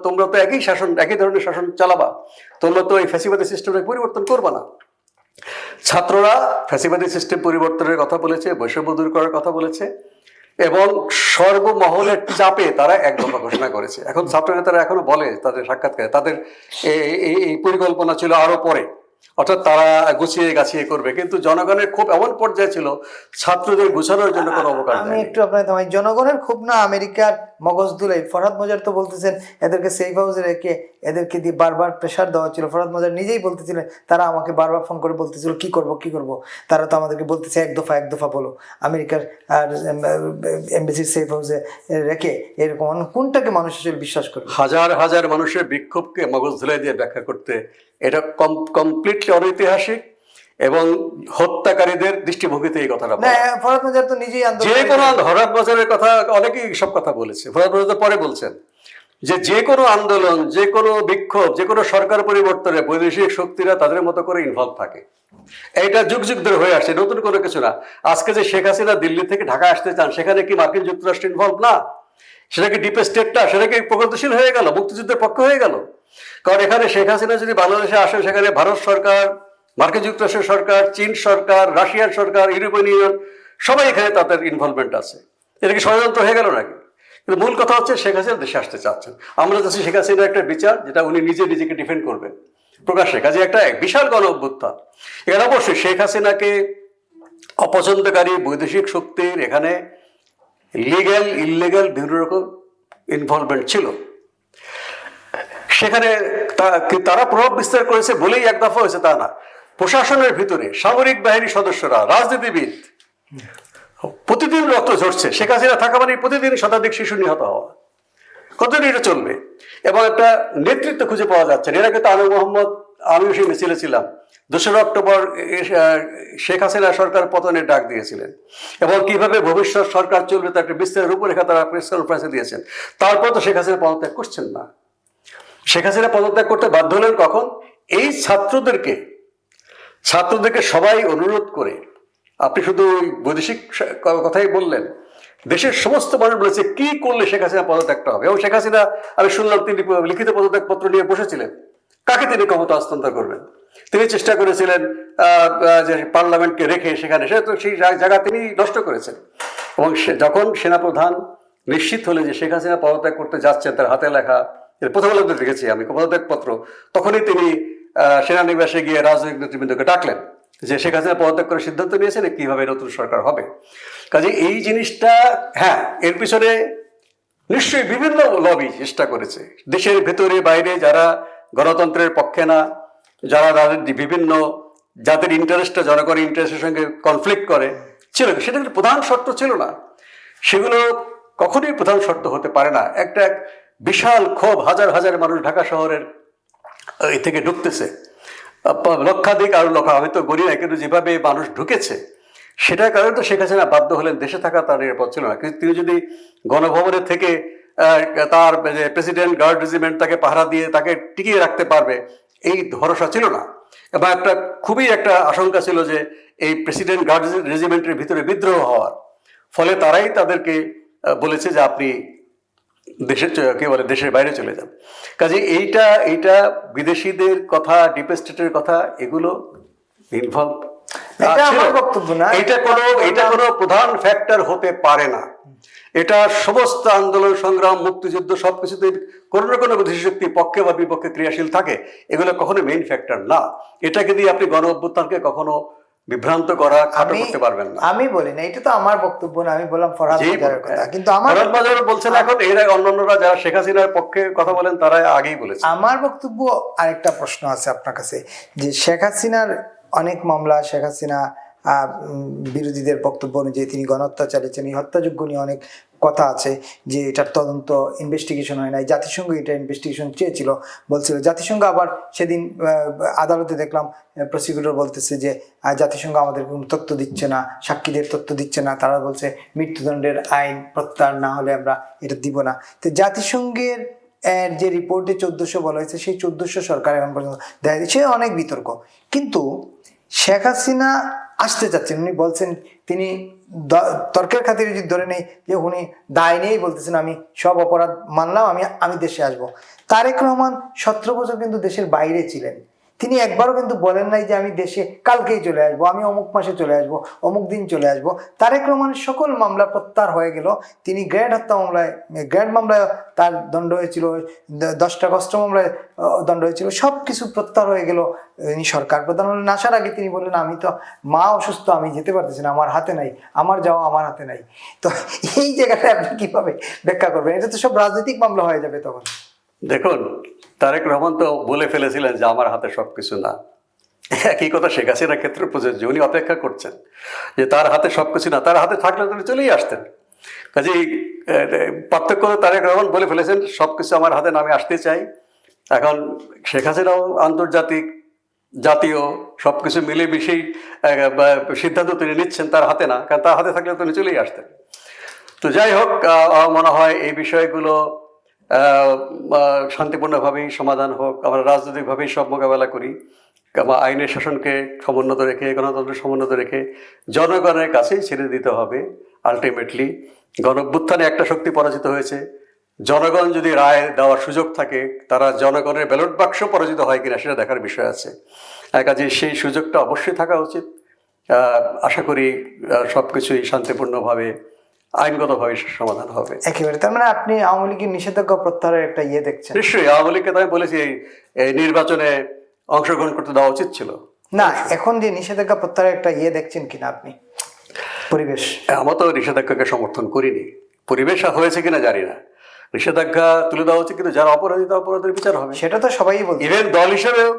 তোমরা তো একই ধরনের শাসন চালাবা, তোমরা তো এই ফ্যাসিবাদী সিস্টেমটাকে পরিবর্তন করবা না। ছাত্ররা ফ্যাসিবাদী সিস্টেম পরিবর্তনের কথা বলেছে, বৈষম্য দূর করার কথা বলেছে, এবং সর্বমহলের চাপে তারা এক দফা ঘোষণা করেছে। এখন ছাত্র নেতারা এখনো বলে তাদের সাক্ষাৎকারে, তাদের এই পরিকল্পনা ছিল আরো পরে, অর্থাৎ তারা গুছিয়ে গাছিয়ে করবে, কিন্তু জনগণের খুব এমন পর্যায়ে ছিল ছাত্রদের গুছানোর জন্য কোনো অবকাশ আমি নেই। একটু আপনার জনগণের খুব না, আমেরিকার মগজ দুলাই। ফরহাদ মজার তো বলতেছেন এদেরকে সেফ হাউসে রেখে এদেরকে দিয়ে বারবার প্রেশার দেওয়া ছিল। ফরহাদ মজার নিজেই বলতেছিলেন, তারা আমাকে বারবার ফোন করে বলতেছিল কি করব কি করব, তারা তো আমাদেরকে বলতেছে এক দফা বলো। আমেরিকার এমবেসির সেফ হাউসে রেখে এরকম কোনটাকে মানুষ আসলে বিশ্বাস করবে? হাজার হাজার মানুষের বিক্ষোভকে মগজ ধুলাই দিয়ে ব্যাখ্যা করতে, এটা কমপ্লিটলি অনৈতিহাসিক এবং হত্যাকারীদের দৃষ্টিভঙ্গিতে এই কথাটা না। ফরহাদ মজার তো নিজেই যে কোনো ফরহাদ মজারের কথা, অনেকেই সব কথা বলেছে। ফরহাদ মজার তো পরে বলছেন যে কোনো আন্দোলন, যে কোনো বিক্ষোভ, যে কোনো সরকার পরিবর্তনে বৈদেশিক শক্তিরা তাদের মতো করে ইনভলভ থাকে। এইটা যুগ যুগ ধরে হয়ে আসছে, নতুন কোনো কিছু না। আজকে যে শেখ হাসিনা দিল্লি থেকে ঢাকা আসতে চান, সেখানে কি মার্কিন যুক্তরাষ্ট্র ইনভলভ না? সেটা কি ডিপ স্টেটটা, সেটা কি প্রগতিশীল হয়ে গেল, মুক্তিযুদ্ধের পক্ষ হয়ে গেল? কারণ এখানে শেখ হাসিনা যদি বাংলাদেশে আসেন, সেখানে ভারত সরকার, মার্কিন যুক্তরাষ্ট্রের সরকার, চীন সরকার, রাশিয়ার সরকার, ইউরোপিয়ান ইউনিয়ন, সবাই এখানে তাদের ইনভলভমেন্ট আছে। এটা কি ষড়যন্ত্র হয়ে গেল নাকি? কিন্তু মূল কথা হচ্ছে শেখ হাসিনা দেশে আসতে চাচ্ছেন। আমরা চাচ্ছি শেখ হাসিনার একটা বিচার, যেটা উনি নিজেকে ডিফেন্ড করবেন প্রকাশ্যে। কাজে একটা বিশাল গণ অভ্যুত্থান। এখানে অবশ্যই শেখ হাসিনাকে অপছন্দকারী বৈদেশিক শক্তির এখানে লিগ্যাল ইললিগ্যাল বিভিন্ন রকম ইনভলভমেন্ট ছিল। সেখানে তারা প্রভাব বিস্তার করেছে বলেই এক দফা হয়েছে তা না। প্রশাসনের ভিতরে সামরিক বাহিনীর সদস্যরা, রাজনীতিবিদ, প্রতিদিন রক্ত ঝরছে। শেখ হাসিনা থাকা মানে প্রতিদিন শতাধিক শিশু নিহত হওয়া। কতদিন এটা চলবে? এবং একটা নেতৃত্ব খুঁজে পাওয়া যাচ্ছে। এর আগে তো আমিও সেই মিছিলে ছিলাম। 2রা অক্টোবর শেখ হাসিনা সরকার পতনের ডাক দিয়েছিলেন, এবং কিভাবে ভবিষ্যৎ সরকার চলবে তার একটা বিস্তারের রূপরেখা তারা প্রেস কনফারেন্সে দিয়েছেন। তারপর তো শেখ হাসিনা পদত্যাগ করছেন না। শেখ হাসিনা পদত্যাগ করতে বাধ্য হলেন কখন? এই ছাত্রদেরকে সবাই অনুরোধ করে, আপনি শুধু ওই বৈদেশিক কথাই বললেন, দেশের সমস্ত মানুষ বলেছে কি করলে শেখ হাসিনা পদত্যাগটা হবে। এবং শেখ হাসিনা, আমি শুনলাম তিনি লিখিত পদত্যাগ পত্র নিয়ে বসেছিলেন। কাকে তিনি ক্ষমতা হস্তান্তর করবেন? তিনি চেষ্টা করেছিলেন যে পার্লামেন্টকে রেখে সেখানে, সে তো সেই জায়গা তিনি নষ্ট করেছেন। এবং যখন সেনাপ্রধান নিশ্চিত হলে যে শেখ হাসিনা পদত্যাগ করতে যাচ্ছেন, তার হাতে লেখা প্রথম আলোতে দেখেছি আমি পদত্যাগ পত্র, তখনই তিনি সেনানিবাসে গিয়ে রাজনৈতিক নেতৃবৃন্দকে ডাকলেন যে শেখ হাসিনা পদত্যাগ করে সিদ্ধান্ত নিয়েছেন কিভাবে নতুন সরকার হবে। কাজে এই জিনিসটা, হ্যাঁ, এর পিছনে নিশ্চয়ই বিভিন্ন লবি চেষ্টা করেছে, দেশের ভেতরে বাইরে, যারা গণতন্ত্রের পক্ষে না, যারা বিভিন্ন যাদের ইন্টারেস্টটা জনগণের ইন্টারেস্টের সঙ্গে কনফ্লিক্ট করে ছিল। সেটা কিন্তু প্রধান শর্ত ছিল না। সেগুলো কখনোই প্রধান শর্ত হতে পারে না। একটা বিশাল ক্ষোভ, হাজার হাজার মানুষ ঢাকা শহরের এই থেকে ঢুকতেছে, লক্ষাধিক আরো আমি তো গড়ি না, কিন্তু যেভাবে মানুষ ঢুকেছে সেটার কারণে তো শেখ হাসিনা বাধ্য হলেন। দেশে থাকা তার নিরাপদ ছিল না। কিন্তু তিনি যদি গণভবনের থেকে তার প্রেসিডেন্ট গার্ড রেজিমেন্ট তাকে পাহারা দিয়ে তাকে টিকিয়ে রাখতে পারবে, এই ভরসা ছিল না। এবং খুবই একটা আশঙ্কা ছিল যে এই প্রেসিডেন্ট গার্ড রেজিমেন্টের ভিতরে বিদ্রোহ হওয়ার ফলে তারাই তাদেরকে বলেছে যে আপনি দেশের বাইরে চলে যান। কাজে এইটা বিদেশিদের কথা, ডিপ স্টেটের কথা, এগুলো ইনভলভ, এটা আমার বক্তব্য না, এটা কোনো প্রধান ফ্যাক্টর হতে পারে না। এটা সমস্ত আন্দোলন সংগ্রাম মুক্তিযুদ্ধ সবকিছুতে কোনো না কোনো বিদেশি শক্তি পক্ষে বা বিপক্ষে ক্রিয়াশীল থাকে, এগুলো কখনো মেইন ফ্যাক্টর না। এটাকে দিয়ে আপনি গণ অভ্যুত্থানকে কখনো বিভ্রান্ত করা খাটো করতে পারবেন না। আমি বলি না, এটা তো আমার বক্তব্য না, আমি বললাম ফরহাদ মাজারের কথা, কিন্তু আমার ফরহাদ মাজার বলছেন এখন, এর অন্যান্যরা যারা শেখ হাসিনার পক্ষে কথা বলেন তারা আগেই বলেছে। আমার বক্তব্য আরেকটা প্রশ্ন আছে আপনার কাছে, যে শেখ হাসিনার অনেক মামলা, শেখ হাসিনা বিরোধীদের বক্তব্য অনুযায়ী তিনি গণহত্যা চালিয়েছেন, এই হত্যাযোগ্য নিয়ে অনেক কথা আছে যে এটার তদন্ত ইনভেস্টিগেশন হয় নাই, জাতিসংঘ এটা ইনভেস্টিগেশন চেয়েছিল, বলছিল জাতিসংঘ। আবার সেদিন আদালতে দেখলাম প্রসিকিউটর বলতেছে যে জাতিসংঘ আমাদের কোনো তথ্য দিচ্ছে না, সাক্ষীদের তথ্য দিচ্ছে না, তারা বলছে মৃত্যুদণ্ডের আইন প্রত্যাহার না হলে আমরা এটা দিব না। তো জাতিসংঘের যে রিপোর্টে 1400 বলা হয়েছে, সেই 1400 সরকার এখন পর্যন্ত দেখা দিচ্ছে, অনেক বিতর্ক। কিন্তু শেখ হাসিনা আসতে চাচ্ছেন, উনি বলছেন, তিনি তর্কের খাতিরে যদি ধরে নেই যে উনি দায় নিয়েই বলতেছেন আমি সব অপরাধ মানলাম, আমি দেশে আসব। তারেক রহমান 17 বছর কিন্তু দেশের বাইরে ছিলেন, তিনি একবারও কিন্তু বলেন নাই যে আমি দেশে কালকেই চলে আসবো, আমি অমুক মাসে চলে আসবো, অমুক দিন চলে আসবো। তারেক রহমানের সকল মামলা প্রত্যাহার হয়ে গেল। তিনি গ্র্যান্ড হত্যা মামলায়, গ্র্যান্ড মামলায় তার দণ্ড হয়েছিল, 10টা কষ্ট মামলায় দণ্ড হয়েছিল, সব কিছু প্রত্যাহার হয়ে গেল। তিনি সরকার প্রধান হলেন, আসার আগে তিনি বললেন আমি তো মা অসুস্থ, আমি যেতে পারতেছি না, আমার হাতে নাই, আমার যাওয়া আমার হাতে নাই। তো এই জায়গাটা আপনি কিভাবে ব্যাখ্যা করবেন? এটা তো সব রাজনৈতিক মামলা হয়ে যাবে তখন। দেখুন, তারেক রহমান তো বলে ফেলেছিলেন যে আমার হাতে সবকিছু না। একই কথা শেখ হাসিনার ক্ষেত্রে প্রযোজ্য। উনি অপেক্ষা করছেন যে তার হাতে সবকিছু না, তার হাতে থাকলে তিনি চলেই আসতেন। কাজেই পার্থক্য হলো তারেক রহমান বলে ফেলেছেন সবকিছু আমার হাতে না, আমি আসতে চাই। এখন শেখ হাসিনাও আন্তর্জাতিক জাতীয় সবকিছু মিলে মিশেই সিদ্ধান্ত তিনি নিচ্ছেন, তার হাতে না, কারণ তার হাতে থাকলে তিনি চলেই আসতেন। তো যাই হোক, মনে হয় এই বিষয়গুলো শান্তিপূর্ণভাবেই সমাধান হোক, আমরা রাজনৈতিকভাবেই সব মোকাবেলা করি, আইনের শাসনকে সমুন্নত রেখে, গণতন্ত্রের সমুন্নত রেখে জনগণের কাছেই ছেড়ে দিতে হবে। আলটিমেটলি গণঅভ্যুত্থানে একটা শক্তি পরাজিত হয়েছে, জনগণ যদি রায় দেওয়ার সুযোগ থাকে, তারা জনগণের ব্যালট বাক্স পরাজিত হয় কিনা সেটা দেখার বিষয় আছে। কাজে সেই সুযোগটা অবশ্যই থাকা উচিত। আশা করি সব কিছুই শান্তিপূর্ণভাবে আইনগতভাবে সমাধান হবে। একেবারে, তার মানে আপনি আওয়ামী লীগের নিষেধাজ্ঞা প্রত্যাহারের একটা দেখছেন? নিশ্চয়ই, আওয়ামী লীগকে তো আমি বলেছি এই নির্বাচনে অংশগ্রহণ করতে দেওয়া উচিত ছিল না। এখন যে নিষেধাজ্ঞা প্রত্যাহারের একটা দেখছেন কিনা আপনি? পরিবেশ, আমরা তো নিষেধাজ্ঞাকে সমর্থন করিনি, পরিবেশ হয়েছে কিনা জানি না। নিষেধাজ্ঞা তুলে দেওয়া উচিত, কিন্তু যারা অপরাধী তারা অপরাধের বিচার হবে, সেটা তো সবাই বলছে। ইভেন দল হিসেবেও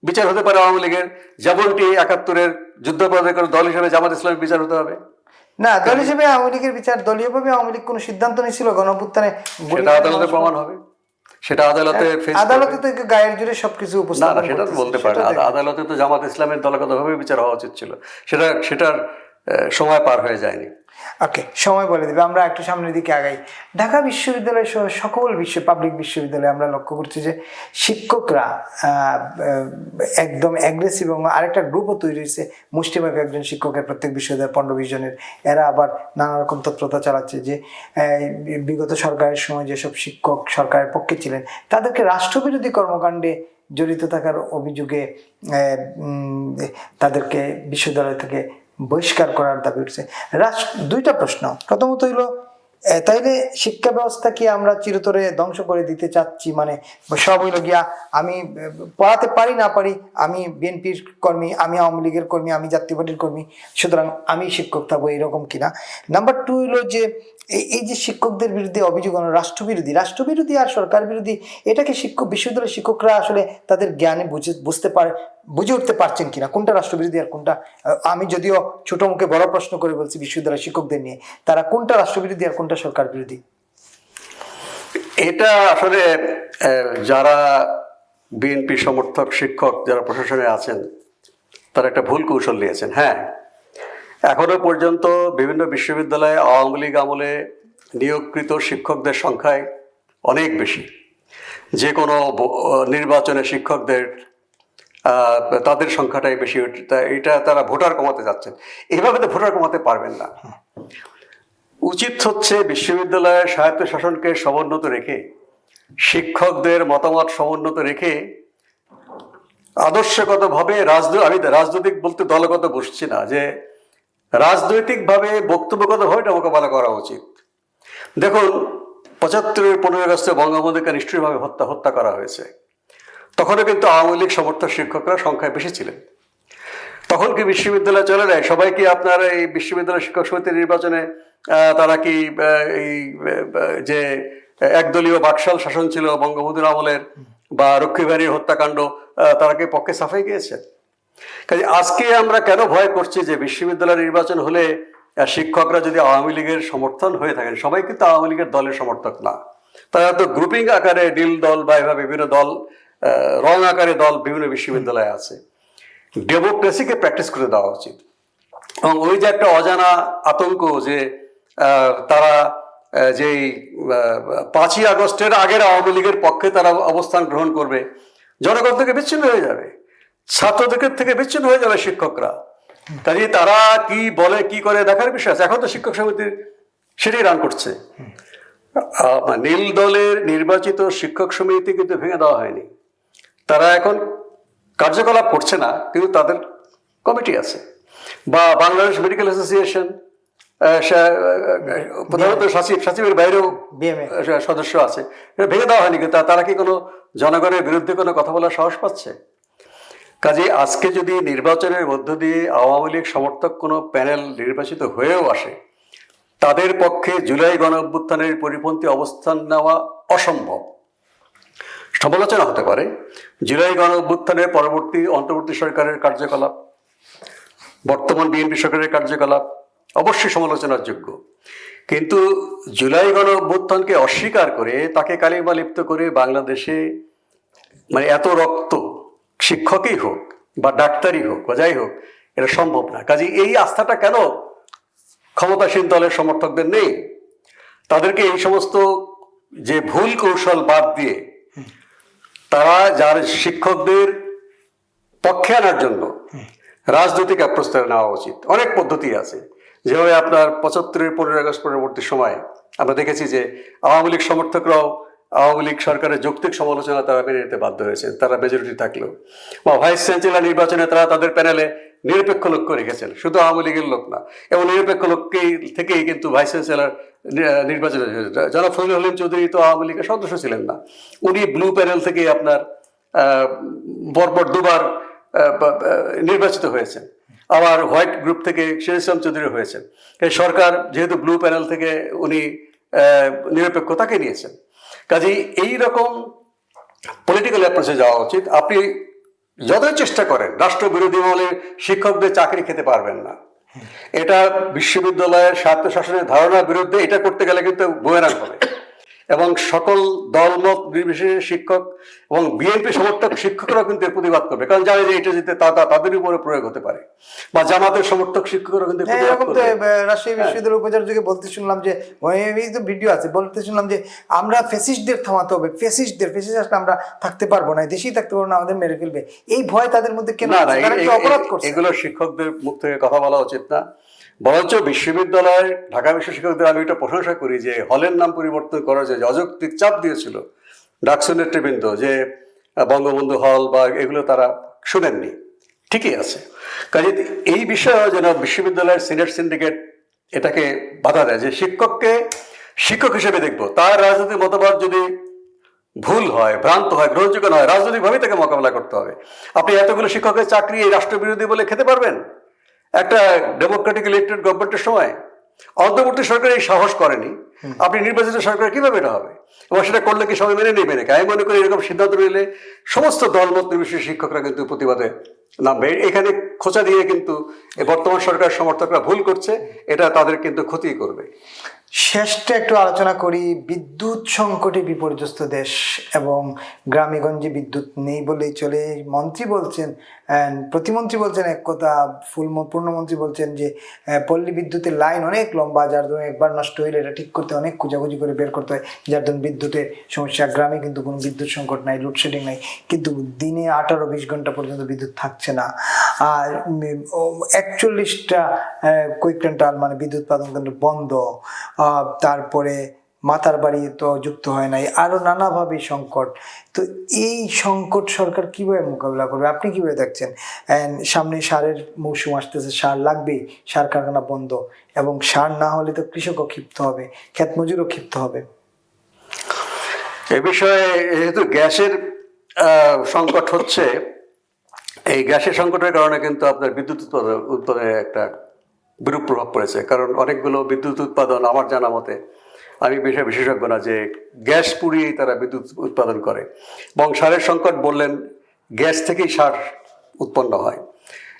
বিচার হতে পারে আওয়ামী লীগের, যেমনটি 71-এর যুদ্ধাপরাধের করে দল হিসেবে জামাত ইসলামের বিচার হতে হবে। না, দল হিসেবে আওয়ামী লীগের বিচার, দলীয়ভাবে আওয়ামী লীগ কোনো সিদ্ধান্ত নিয়েছিল গণঅভ্যুত্থানে, সেটা আদালতে প্রমাণ হবে, সেটা আদালতে আদালতে তো গায়ের জোরে সবকিছু উপস্থাপন না, সেটা তো বলতে পারে না। আদালতে তো জামাত ইসলামের দলগতভাবে বিচার হওয়া উচিত ছিল, সেটার সময় পার হয়ে যায়নি। ওকে, সময় বলে দেবে। আমরা একটু সামনের দিকে আগাই। ঢাকা বিশ্ববিদ্যালয় সহ সকল পাবলিক বিশ্ববিদ্যালয়ে আমরা লক্ষ্য করছি যে শিক্ষকরা একদম অ্যাগ্রেসিভ, এবং আরেকটা গ্রুপও তৈরি হয়েছে মুষ্টিমেয় একজন শিক্ষকের, প্রত্যেক বিশ্ববিদ্যালয় 15-20 জনের। এরা আবার নানা রকম তৎপরতা চালাচ্ছে যে বিগত সরকারের সময় যেসব শিক্ষক সরকারের পক্ষে ছিলেন তাদেরকে রাষ্ট্রবিরোধী কর্মকাণ্ডে জড়িত থাকার অভিযোগে তাদেরকে বিশ্ববিদ্যালয় থেকে বহিষ্কার করার দাবি উঠছে। দুইটা প্রশ্ন। প্রথমত হইল, তাইলে শিক্ষা ব্যবস্থা কি আমরা চিরতরে ধ্বংস করে দিতে চাচ্ছি? মানে সব হইল গিয়া আমি পড়াতে পারি না পারি, আমি বিএনপির কর্মী, আমি আওয়ামী লীগের কর্মী, আমি জাতীয় পার্টির কর্মী, সুতরাং আমি শিক্ষক থাকবো, এরকম কিনা? নাম্বার 2 হইলো যে এই যে শিক্ষকদের বিরুদ্ধে অভিযোগ রাষ্ট্রবিরোধী আর সরকার বিরোধী, এটাকে বিশ্ববিদ্যালয়ের শিক্ষকরা আসলে তাদের জ্ঞানে বুঝে উঠতে পারছেন কিনা, কোনটা রাষ্ট্রবিরোধী আর কোনটা? আমি যদিও ছোট মুখে বড় প্রশ্ন করে বলছি বিশ্ববিদ্যালয়ের শিক্ষকদের নিয়ে, তারা কোনটা রাষ্ট্রবিরোধী আর কোনটা সরকার বিরোধী? এটা আসলে যারা বিএনপি সমর্থক শিক্ষক যারা প্রশাসনে আছেন তারা একটা ভুল কৌশল নিয়েছেন। হ্যাঁ, এখনো পর্যন্ত বিভিন্ন বিশ্ববিদ্যালয়ে আওয়ামী লীগ আমলে নিয়োগকৃত শিক্ষকদের সংখ্যায় অনেক বেশি। যে কোনো নির্বাচনে শিক্ষকদের তাদের সংখ্যাটাই বেশি। এটা তারা ভোটার কমাতে যাচ্ছেন, এইভাবে তো ভোটার কমাতে পারবেন না। উচিত হচ্ছে বিশ্ববিদ্যালয়ের স্বায়ত্তশাসনকে সমুন্নত রেখে, শিক্ষকদের মতামত সমুন্নত রেখে আদর্শগতভাবে আমি রাজনৈতিক বলতে দলগত বসছি না, যে রাজনৈতিকভাবে বক্তব্যগতভাবে এটা মোকাবেলা করা উচিত। দেখুন, ৭৫-এর 15 আগস্টে বঙ্গবন্ধুকে নিষ্ঠুরভাবে হত্যা করা হয়েছে। তখনও কিন্তু আওয়ামী লীগ সমর্থক শিক্ষকরা সংখ্যায় বেশি ছিলেন। তখন কি বিশ্ববিদ্যালয় চলে যায়? সবাই কি আপনার এই বিশ্ববিদ্যালয় শিক্ষক সমিতির নির্বাচনে তারা কি এই যে একদলীয় বাকশাল শাসন ছিল বঙ্গবন্ধুর আমলের, বা রক্ষী বাহিনীর হত্যাকাণ্ড, তারা কি পক্ষে সাফাই গিয়েছে? কাজে আজকে আমরা কেন ভয় করছি যে বিশ্ববিদ্যালয় নির্বাচন হলে শিক্ষকরা যদি আওয়ামী লীগের সমর্থন হয়ে থাকেন, সবাই কিন্তু আওয়ামী লীগের দলের সমর্থক না। তারা তো গ্রুপিং আকারে ডিল দল বা এভাবে বিভিন্ন দল, রং আকারে দল বিভিন্ন বিশ্ববিদ্যালয়ে আছে। ডেমোক্রেসিকে প্র্যাকটিস করে দেওয়া উচিত। এবং ওই যে একটা অজানা আতঙ্ক যে তারা যেই 5ই আগস্টের আগের আওয়ামী লীগের পক্ষে তারা অবস্থান গ্রহণ করবে, জনগণ থেকে বিচ্ছিন্ন হয়ে যাবে, ছাত্রদের থেকে বিচ্ছিন্ন হয়ে যাবে শিক্ষকরা। কাজে তারা কি বলে কি করে দেখার বিষয় আছে। এখন তো শিক্ষক সমিতির সেটাই রান করছে। নীল দলের নির্বাচিত শিক্ষক সমিতি কিন্তু ভেঙে দেওয়া হয়নি, তারা এখন কার্যকলাপ করছে না, কিন্তু তাদের কমিটি আছে। বা বাংলাদেশ মেডিকেল অ্যাসোসিয়েশন, প্রধানত সচিবের বাইরেও সদস্য আছে, ভেঙে দেওয়া হয়নি, কিন্তু তারা কি কোনো জনগণের বিরুদ্ধে কোনো কথা বলার সাহস পাচ্ছে? কাজে আজকে যদি নির্বাচনের মধ্য দিয়ে আওয়ামী লীগ সমর্থক কোনো প্যানেল নির্বাচিত হয়েও আসে, তাদের পক্ষে জুলাই গণ অভ্যুত্থানের পরিপন্থী অবস্থান নেওয়া অসম্ভব। সমালোচনা হতে পারে জুলাই গণ অভ্যুত্থানের পরবর্তী অন্তর্বর্তী সরকারের কার্যকলাপ, বর্তমান বিএনপি সরকারের কার্যকলাপ অবশ্যই সমালোচনার যোগ্য, কিন্তু জুলাই গণ অভ্যুত্থানকে অস্বীকার করে তাকে কালিমা লিপ্ত করে বাংলাদেশে মানে এত রক্ত, শিক্ষকই হোক বা ডাক্তারই হোক বা যাই হোক, এটা সম্ভব না। কাজে এই আস্থাটা কেন ক্ষমতাসীন দলের সমর্থকদের নেই? তাদেরকে এই সমস্ত যে ভুল কৌশল বাদ দিয়ে তারা যার শিক্ষকদের পক্ষে আনার জন্য রাজনৈতিক অ্যাপ্রোচ নেওয়া উচিত। অনেক পদ্ধতি আছে, যেভাবে আপনার ৭৫-এর 15 আগস্ট পরবর্তী সময় আমরা দেখেছি যে আওয়ামী লীগ সমর্থকরাও আওয়ামী লীগ সরকারের যৌক্তিক সমালোচনা তারা মেনে নিতে বাধ্য হয়েছে, তারা মেজরিটি থাকলেও। বা ভাইস চ্যান্সেলর নির্বাচনে তারা তাদের প্যানেলে নিরপেক্ষ লোককে রেখেছেন, শুধু আওয়ামী লীগের লোক না, এবং নিরপেক্ষ লোককেই থেকেই কিন্তু ভাইস চ্যান্সেলর নির্বাচনে জনাব ফজলুল হলিম চৌধুরী তো আওয়ামী লীগের সদস্য ছিলেন না, উনি ব্লু প্যানেল থেকে আপনার পরপর দুবার নির্বাচিত হয়েছেন। আবার হোয়াইট গ্রুপ থেকে শের ইসলাম চৌধুরী হয়েছেন। এই সরকার যেহেতু ব্লু প্যানেল থেকে উনি নিরপেক্ষ তাকে নিয়েছেন। কাজেই এইরকম পলিটিক্যাল অ্যাপ্রোচে যাওয়া উচিত। আপনি যতই চেষ্টা করেন রাষ্ট্রবিরোধী মহলের শিক্ষকদের চাকরি খেতে পারবেন না। এটা বিশ্ববিদ্যালয়ের স্বায়ত্তশাসনের ধারণার বিরুদ্ধে, এটা করতে গেলে কিন্তু বুমেরাং হবে। এবং সকল দলমত নির্বিশেষে শিক্ষক এবং বিএনপি সমর্থক শিক্ষকরাও কিন্তু এর প্রতিবাদ করবে, কারণ জানে যে এটা যেতে তাদের উপরে প্রয়োগ হতে পারে। বা জামাতের সমর্থক শিক্ষকরা কিন্তু এরকম তো রাজশাহী বিশ্ববিদ্যালয়ের উপাচার্যকে বলতে শুনলাম যে, তো ভিডিও আছে, বলতে শুনলাম যে আমরা ফেসিস্টদের থামাতে হবে, ফেসিস্ট আসলে আমরা থাকতে পারবো না, দেশেই থাকতে পারবো না, আমাদের মেরে ফেলবে। এই ভয় তাদের মধ্যে কেন? অপরাধ করছে। এগুলো শিক্ষকদের মুখ থেকে কথা বলা উচিত না। বরঞ্চ বিশ্ববিদ্যালয়ের ঢাকা বিশ্ব শিক্ষকদের আমি এটা প্রশংসা করি যে হলের নাম পরিবর্তন করার যে অযৌক্তিক চাপ দিয়েছিল ডাকসু নেতৃবৃন্দ, যে বঙ্গবন্ধু হল বা এগুলো তারা শুনেননি, ঠিকই আছে। কাজে এই বিষয়ে যেন বিশ্ববিদ্যালয়ের সিনেট সিন্ডিকেট এটাকে বাধা দেয়, যে শিক্ষককে শিক্ষক হিসেবে দেখবো, তার রাজনৈতিক মতবাদ যদি ভুল হয়, ভ্রান্ত হয়, গ্রহণযোগ্য নয়, রাজনৈতিকভাবেই তাকে মোকাবেলা করতে হবে। আপনি এতগুলো শিক্ষকের চাকরি এই রাষ্ট্রবিরোধী বলে খেতে পারবেন একটা ডেমোক্রেটিক ইলেক্টেড গভর্নমেন্টের সময়? অন্তর্বর্তী সরকার এই সাহস করেনি, আপনি নির্বাচিত সরকার কিভাবে এটা হবে? এবং সেটা করলে কি সবাই মেনে নেবে নাকি? আমি মনে করি এরকম সিদ্ধান্ত নিলে সমস্ত দলমত নির্বিশেষে শিক্ষকরা কিন্তু প্রতিবাদে নামবে। এখানে খোঁচা দিয়ে কিন্তু বর্তমান সরকার সমর্থকরা ভুল করছে, এটা তাদের কিন্তু ক্ষতি করবে। শেষটা একটু আলোচনা করি। বিদ্যুৎ সংকটে বিপর্যস্ত দেশ এবং গ্রামেগঞ্জে বিদ্যুৎ নেই বলেই চলে। মন্ত্রী বলছেন, প্রতিমন্ত্রী বলছেন এক কথা, পূর্ণমন্ত্রী বলছেন যে পল্লী বিদ্যুতের লাইন অনেক লম্বা, যার ধরুন একবার নষ্ট হইলে এটা ঠিক করতে অনেক খোঁজাখুঁজি করে বের করতে হয়, যার ধরুন বিদ্যুতের সমস্যা। গ্রামে কিন্তু কোনো বিদ্যুৎ সংকট নাই, লোডশেডিং নাই, কিন্তু দিনে 18-20 ঘন্টা পর্যন্ত বিদ্যুৎ থাকছে না। আর 41টা কুইক রেন্টাল মানে বিদ্যুৎ উৎপাদন কেন্দ্র বন্ধ। তারপরে মাতার বাড়ি তো যুক্ত হয় নাই, আরো নানাভাবে সংকট। তো এই সংকট সরকার কিভাবে মোকাবিলা করবে, আপনি কিভাবে দেখছেন? সামনে সারের মৌসুম আসতেছে, সার লাগবেই, সার কারখানা বন্ধ, এবং সার না হলে তো কৃষকও ক্ষিপ্ত হবে, ক্ষেত মজুরও ক্ষিপ্ত হবে। এ বিষয়ে যেহেতু গ্যাসের সংকট হচ্ছে, এই গ্যাসের সংকটের কারণে কিন্তু আপনার বিদ্যুৎ উৎপাদনে একটা বিরূপ প্রভাব পড়েছে। কারণ অনেকগুলো বিদ্যুৎ উৎপাদন আমার জানা মতে, আমি বিষয় বিশেষজ্ঞ না, যে গ্যাস পুড়িয়েই তারা বিদ্যুৎ উৎপাদন করে। এবং সারের সংকট বললেন, গ্যাস থেকেই সার উৎপন্ন হয়।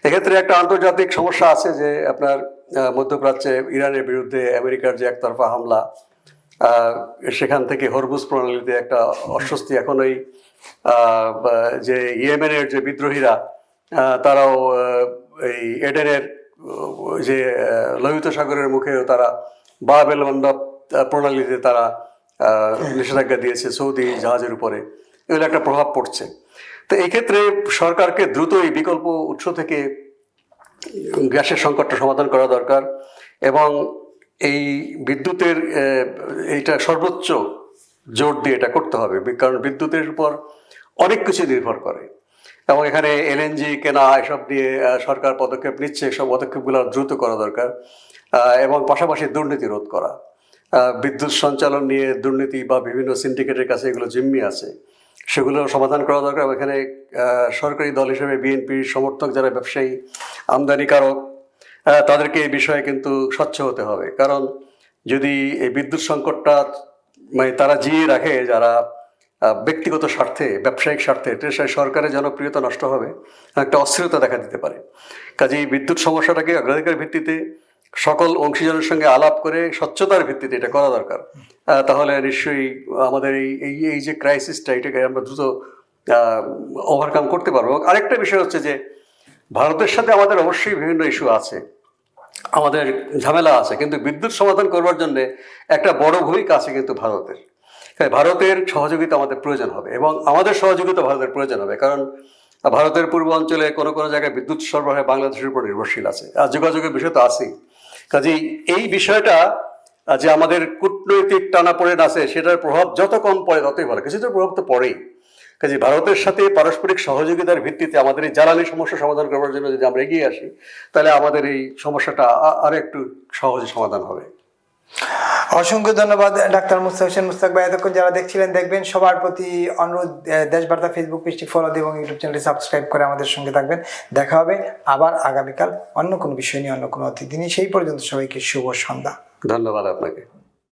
এক্ষেত্রে একটা আন্তর্জাতিক সমস্যা আছে, যে আপনার মধ্যপ্রাচ্যে ইরানের বিরুদ্ধে আমেরিকার যে একতরফা হামলা, সেখান থেকে হরমুজ প্রণালীতে একটা অস্বস্তি। এখন ওই যে ইয়েমেনের যে বিদ্রোহীরা, তারাও এই এডেনের যে লোহিত সাগরের মুখেও তারা বাবেল মণ্ডপ প্রণালীতে তারা নিষেধাজ্ঞা দিয়েছে সৌদি জাহাজের উপরে। এগুলো একটা প্রভাব পড়ছে। তো এই ক্ষেত্রে সরকারকে দ্রুত এই বিকল্প উৎস থেকে গ্যাসের সংকটটা সমাধান করা দরকার, এবং এই বিদ্যুতের এইটা সর্বোচ্চ জোর দিয়ে এটা করতে হবে। কারণ বিদ্যুতের উপর অনেক কিছু নির্ভর করে, এবং এখানে এলএনজি কেনা এসব দিয়ে সরকার পদক্ষেপ নিচ্ছে। সব পদক্ষেপগুলো দ্রুত করা দরকার, এবং পাশাপাশি দুর্নীতি রোধ করা। বিদ্যুৎ সঞ্চালন নিয়ে দুর্নীতি বা বিভিন্ন সিন্ডিকেটের কাছে এগুলো জিম্মি আছে, সেগুলো সমাধান করা দরকার। এখানে সরকারি দল হিসেবে বিএনপির সমর্থক যারা ব্যবসায়ী, আমদানিকারক, তাদেরকে এই বিষয়ে কিন্তু স্বচ্ছ হতে হবে। কারণ যদি এই বিদ্যুৎ সংকটটা মানে তারা জিয়ে রাখে যারা ব্যক্তিগত স্বার্থে, ব্যবসায়িক স্বার্থে, সরকারের জনপ্রিয়তা নষ্ট হবে, একটা অস্থিরতা দেখা দিতে পারে। কাজেই বিদ্যুৎ সমস্যাটাকে অগ্রাধিকার ভিত্তিতে সকল অংশীজনের সঙ্গে আলাপ করে স্বচ্ছতার ভিত্তিতে এটা করা দরকার। তাহলে নিশ্চয়ই আমাদের এই যে ক্রাইসিসটা, এটাকে আমরা দ্রুত ওভারকাম করতে পারবো। আরেকটা বিষয় হচ্ছে যে ভারতের সাথে আমাদের অবশ্যই বিভিন্ন ইস্যু আছে, আমাদের ঝামেলা আছে, কিন্তু বিদ্যুৎ সমাধান করবার জন্য একটা বড় ভূমিকা আছে কিন্তু ভারতের। ভারতের সহযোগিতা আমাদের প্রয়োজন হবে, এবং আমাদের সহযোগিতা ভারতের প্রয়োজন হবে। কারণ ভারতের পূর্বাঞ্চলে কোনো কোনো জায়গায় বিদ্যুৎ সরবরাহে বাংলাদেশের উপর নির্ভরশীল আছে, আর যোগাযোগের বিষয় তো আছেই। কাজেই এই বিষয়টা যে আমাদের কূটনৈতিক টানাপোড়েন আছে, সেটার প্রভাব যত কম পড়ে ততই ভালো। কিছু তো প্রভাব তো পড়েই। কাজে ভারতের সাথে পারস্পরিক সহযোগিতার ভিত্তিতে আমাদের এই জ্বালানি সমস্যা সমাধান করবার জন্য যদি আমরা এগিয়ে আসি, তাহলে আমাদের এই সমস্যাটা আরো একটু সহজে সমাধান হবে। অসংখ্য ধন্যবাদ ডাক্তার মুস্তাক হোসেন মুস্তাক ভাই। এতক্ষণ যারা দেখছিলেন দেখবেন, সবার প্রতি অনুরোধ, দেশবার্তা ফেসবুক পেজটি ফলো দিয়ে এবং ইউটিউব চ্যানেলটি সাবস্ক্রাইব করে আমাদের সঙ্গে থাকবেন। দেখা হবে আবার আগামীকাল অন্য কোনো বিষয় নিয়ে, অন্য কোনো অতিথি নিয়ে। সেই পর্যন্ত সবাইকে শুভ সন্ধ্যা। ধন্যবাদ আপনাকে।